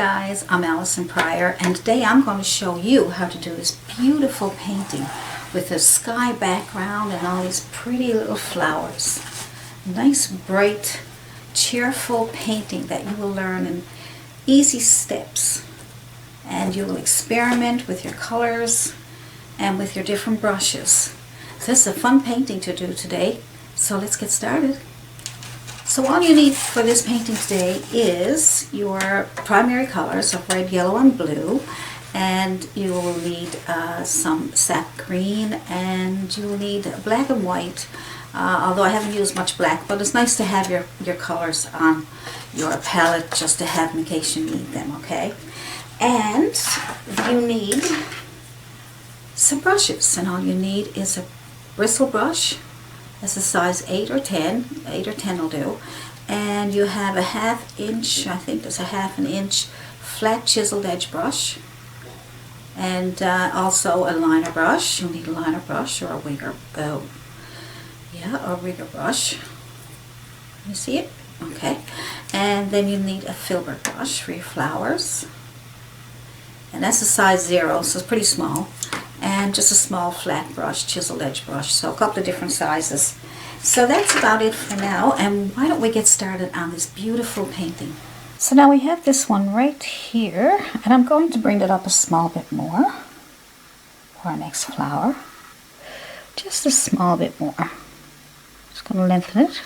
guys, I'm Allison Pryor, and today I'm going to show you how to do this beautiful painting with a sky background and all these pretty little flowers. Nice, bright, cheerful painting that you will learn in easy steps, and you will experiment with your colors and with your different brushes. So this is a fun painting to do today, so let's get started. So all you need for this painting today is your primary colors of red, yellow, and blue, and you will need some sap green, and you will need black and white, although I haven't used much black, but it's nice to have your colors on your palette just to have them in case you need them, okay? And you need some brushes, and all you need is a bristle brush. That's a size 8 or 10. 8 or 10 will do. And you have a 1/2 inch, I think there's a 1/2 inch flat chiseled edge brush. And also a liner brush. You'll need a liner brush or a rigger, or a rigger brush. You see it? Okay. And then you need a Filbert brush for your flowers. And that's a size 0, so it's pretty small. And just a small flat brush, chiseled edge brush, so a couple of different sizes. So that's about it for now, and why don't we get started on this beautiful painting. So now we have this one right here, and I'm going to bring it up a small bit more for our next flower. Just a small bit more. Just going to lengthen it.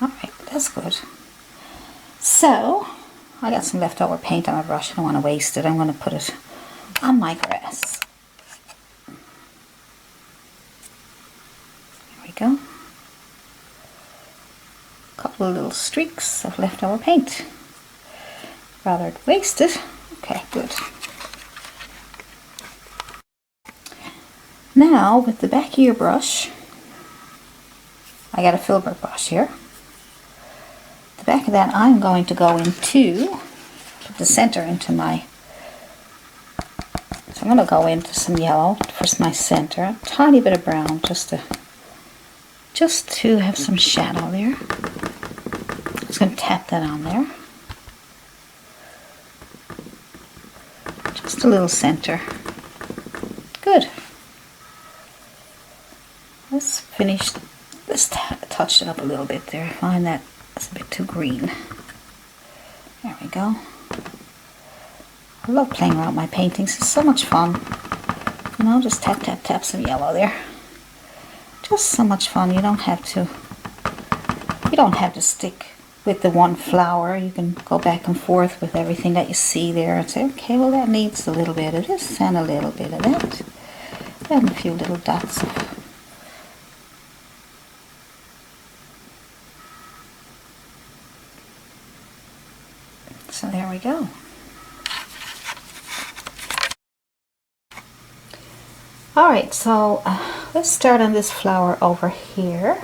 Alright, that's good. So I got some leftover paint on my brush. I don't want to waste it. I'm going to put it on my grass. There we go. A couple of little streaks of leftover paint. Rather waste it. Okay, good. Now with the back of your brush, I got a Filbert brush here. The back of that I'm going to go into, put the center into my, so I'm going to go into some yellow for my center, a tiny bit of brown just to have some shadow there. I'm just going to tap that on there. Just a little center. Good. Let's finish, let's touch it up a little bit there. I find that it's a bit too green. There we go. I love playing around with my paintings. It's so much fun. You know, just tap, tap, tap some yellow there. Just so much fun. You don't have to stick with the one flower. You can go back and forth with everything that you see there and say, okay, well that needs a little bit of this and a little bit of that. And a few little dots of so there we go. Alright, so let's start on this flower over here.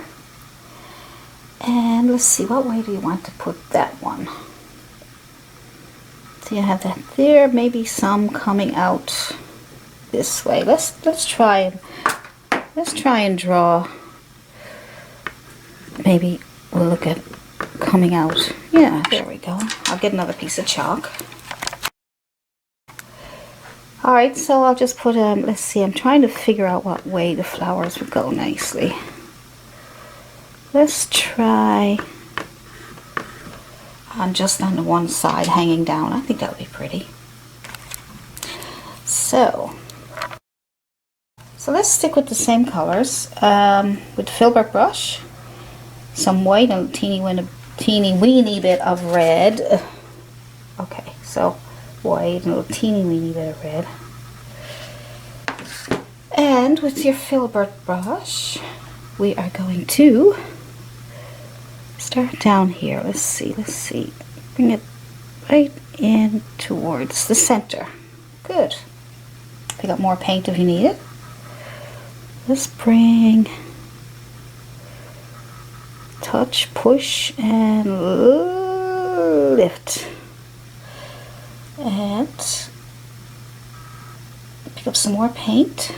And let's see, what way do you want to put that one? So you have that there, maybe some coming out this way. Let's try and draw. Maybe we'll look at coming out. Yeah, there we go. I'll get another piece of chalk. Alright, so I'll just put, let's see, I'm trying to figure out what way the flowers would go nicely. Let's try just on the one side hanging down. I think that would be pretty. So let's stick with the same colors. With Filbert brush, some white and a teeny weeny bit of red. Okay, so white and a little teeny weeny bit of red. And with your Filbert brush, we are going to start down here. Let's see. Bring it right in towards the center. Good. Pick up more paint if you need it. Let's bring, touch, push, and lift. And pick up some more paint.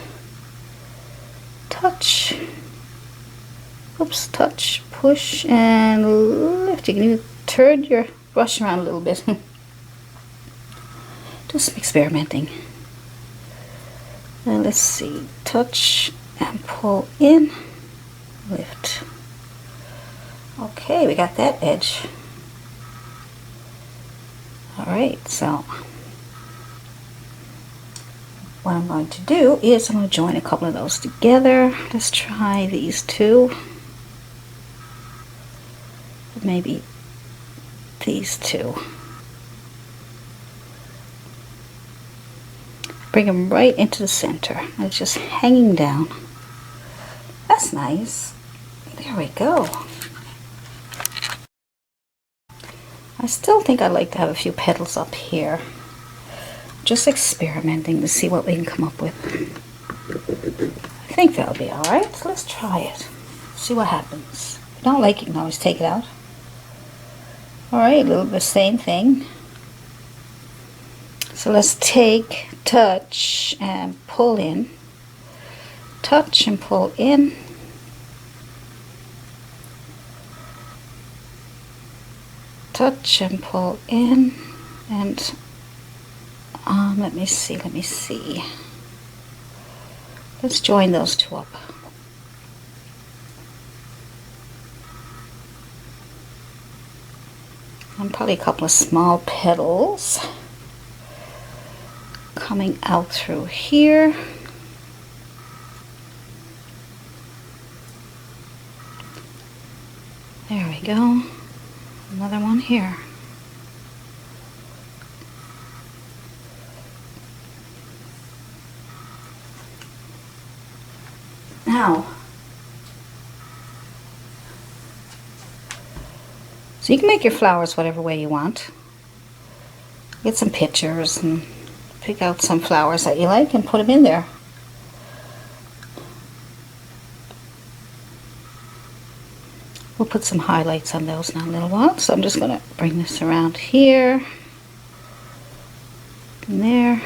Touch. Oops, touch, push, and lift. You can turn your brush around a little bit. Do some experimenting. And let's see, touch and pull in, lift. Okay, we got that edge. Alright, so what I'm going to do is I'm going to join a couple of those together. Let's try these two. Maybe these two. Bring them right into the center. It's just hanging down. That's nice. There we go. I still think I'd like to have a few petals up here. Just experimenting to see what we can come up with. I think that'll be alright. So let's try it. See what happens. If you don't like it, you can always take it out. Alright, a little bit the same thing. So let's take, touch, and pull in. Touch and pull in. Touch and pull in. And let me see. Let's join those two up. And probably a couple of small petals coming out through here. There we go. Another one here. Now, so you can make your flowers whatever way you want. Get some pictures and pick out some flowers that you like and put them in there. We'll put some highlights on those now in a little while. So I'm just going to bring this around here and there.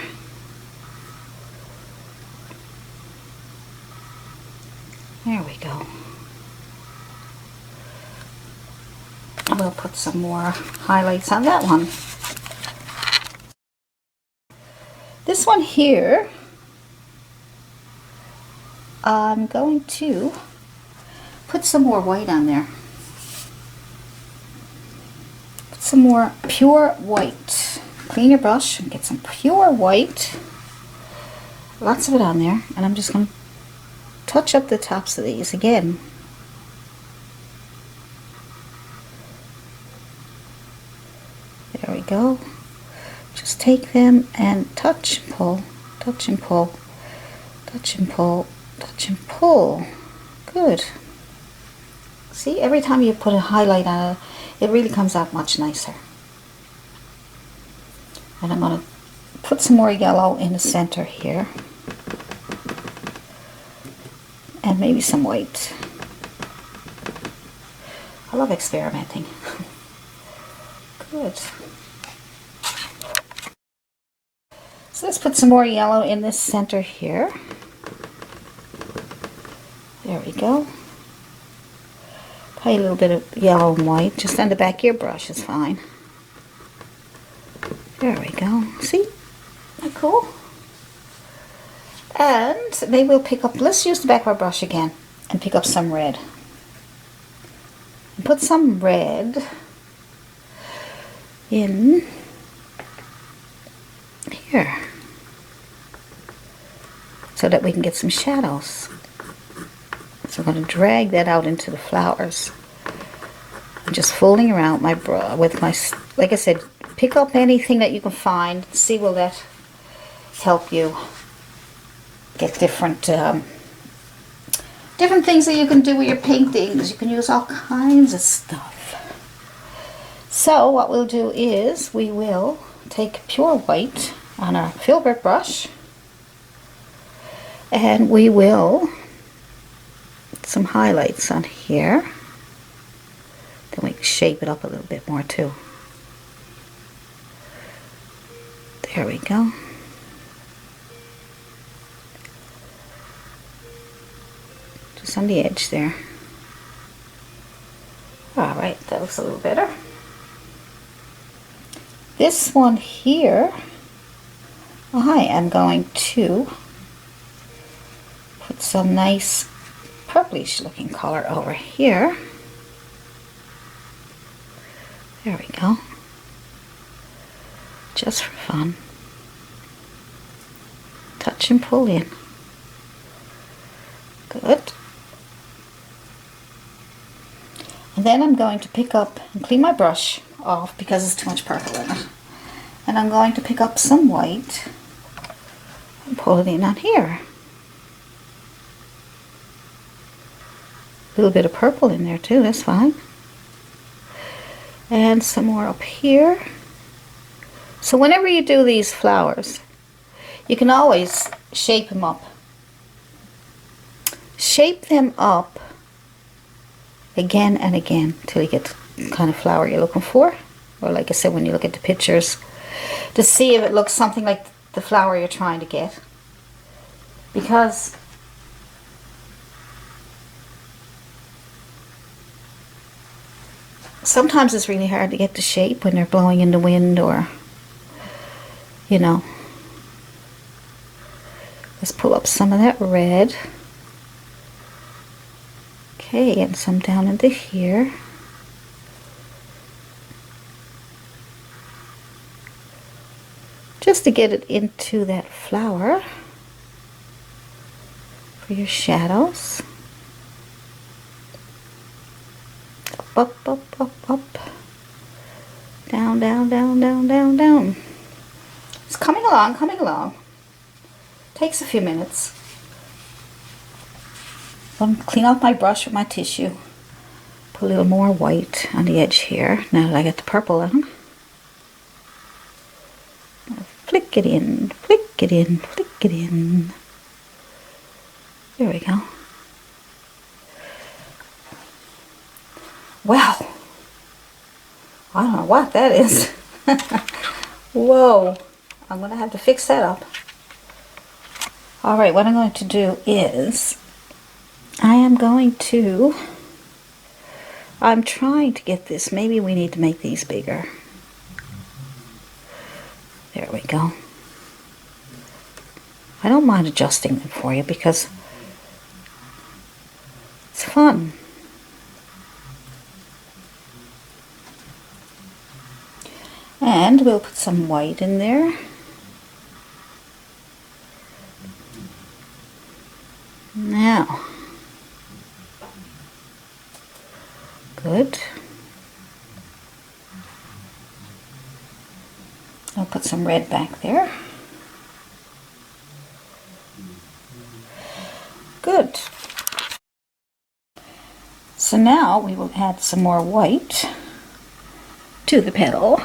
There we go. We'll put some more highlights on that one. This one here, I'm going to put some more white on there. Put some more pure white. Clean your brush and get some pure white. Lots of it on there. And I'm just going to touch up the tops of these again. There we go. Just take them and touch and pull, touch and pull, touch and pull, touch and pull. Good. See, every time you put a highlight on it, it really comes out much nicer. And I'm going to put some more yellow in the center here. And maybe some white. I love experimenting. Good. So let's put some more yellow in this center here. There we go. Probably a little bit of yellow and white. Just on the back of your brush is fine. There we go. See? Isn't that cool? And maybe we'll pick up, let's use the back of our brush again and pick up some red. And put some red in here so that we can get some shadows. So I'm going to drag that out into the flowers. I'm just fooling around my brush with my, like I said, pick up anything that you can find. See, will that help you get different different things that you can do with your paintings. You can use all kinds of stuff. So what we'll do is we will take pure white on our Filbert brush and we will put some highlights on here. Then we can shape it up a little bit more too. There we go. Just on the edge there. Alright, that looks a little better. This one here, I am going to put some nice purplish looking color over here. There we go. Just for fun. Touch and pull in. Good. And then I'm going to pick up and clean my brush off because there's too much purple in it. And I'm going to pick up some white and pull it in on here. A little bit of purple in there too, that's fine. And some more up here. So whenever you do these flowers, you can always shape them up. Shape them up again and again till you get the kind of flower you're looking for. Or like I said, when you look at the pictures, to see if it looks something like the flower you're trying to get. Because sometimes it's really hard to get the shape when they're blowing in the wind, or, you know. Let's pull up some of that red. Okay, and some down into here. Just to get it into that flower for your shadows. Up, up, up, up. Down, down, down, down, down, down. It's coming along, coming along. Takes a few minutes. I'm going to clean off my brush with my tissue. Put a little more white on the edge here. Now that I got the purple on. Flick it in, flick it in, flick it in. There we go. Wow. I don't know what that is. Whoa. I'm going to have to fix that up. Alright, what I'm going to do is I'm trying to get this. Maybe we need to make these bigger. There we go. I don't mind adjusting them for you because it's fun. And we'll put some white in there. Now, good. I'll put some red back there. Good. So now we will add some more white to the petal.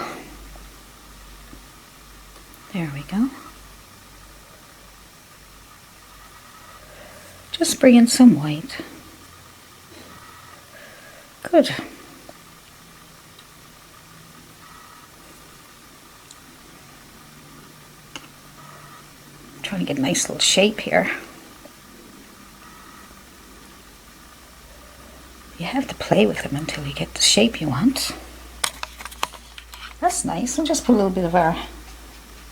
There we go. Just bring in some white. Good. I'm trying to get a nice little shape here. You have to play with them until you get the shape you want. That's nice. We'll just put a little bit of our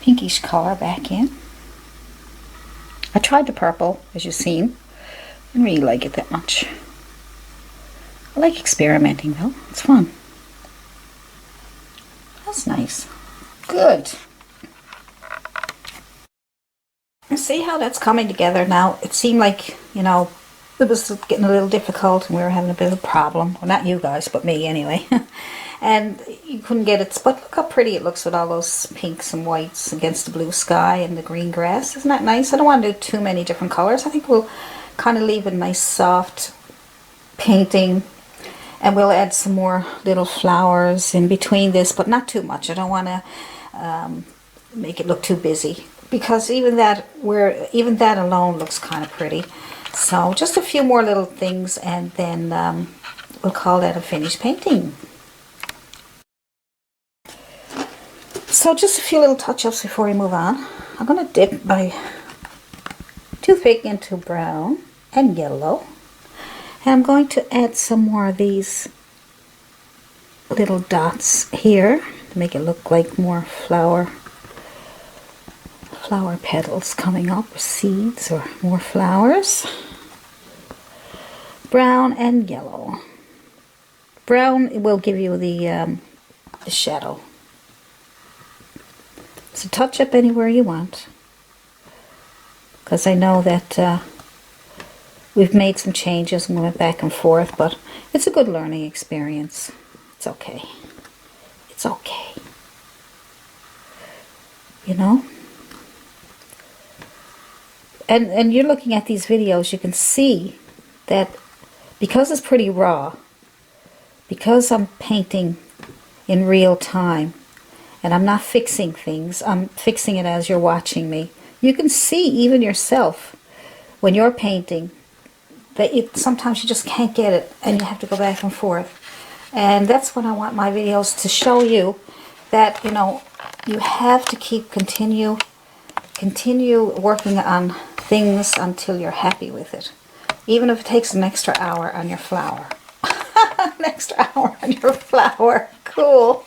pinkish color back in. I tried the purple, as you've seen. I didn't really like it that much. I like experimenting though. It's fun. That's nice. Good. And see how that's coming together now? It seemed like, you know, it was getting a little difficult and we were having a bit of a problem. Well, not you guys, but me anyway. And you couldn't get it. But look how pretty it looks with all those pinks and whites against the blue sky and the green grass. Isn't that nice? I don't want to do too many different colors. I think we'll kind of leave a nice soft painting. And we'll add some more little flowers in between this, but not too much. I don't want to make it look too busy. Because even that alone looks kind of pretty. So just a few more little things and then we'll call that a finished painting. So just a few little touch-ups before we move on. I'm going to dip my toothpick into brown and yellow. And I'm going to add some more of these little dots here, to make it look like more flower petals coming up, or seeds, or more flowers. Brown and yellow. Brown will give you the shadow. So touch up anywhere you want, because I know that we've made some changes and went back and forth, but it's a good learning experience. It's okay. It's okay. You know? And you're looking at these videos, you can see that because it's pretty raw, because I'm painting in real time, and I'm not fixing things, I'm fixing it as you're watching me, you can see even yourself when you're painting that sometimes you just can't get it and you have to go back and forth. And that's what I want my videos to show you, that, you know, you have to continue working on things until you're happy with it. Even if it takes an extra hour on your flower. An extra hour on your flower. Cool.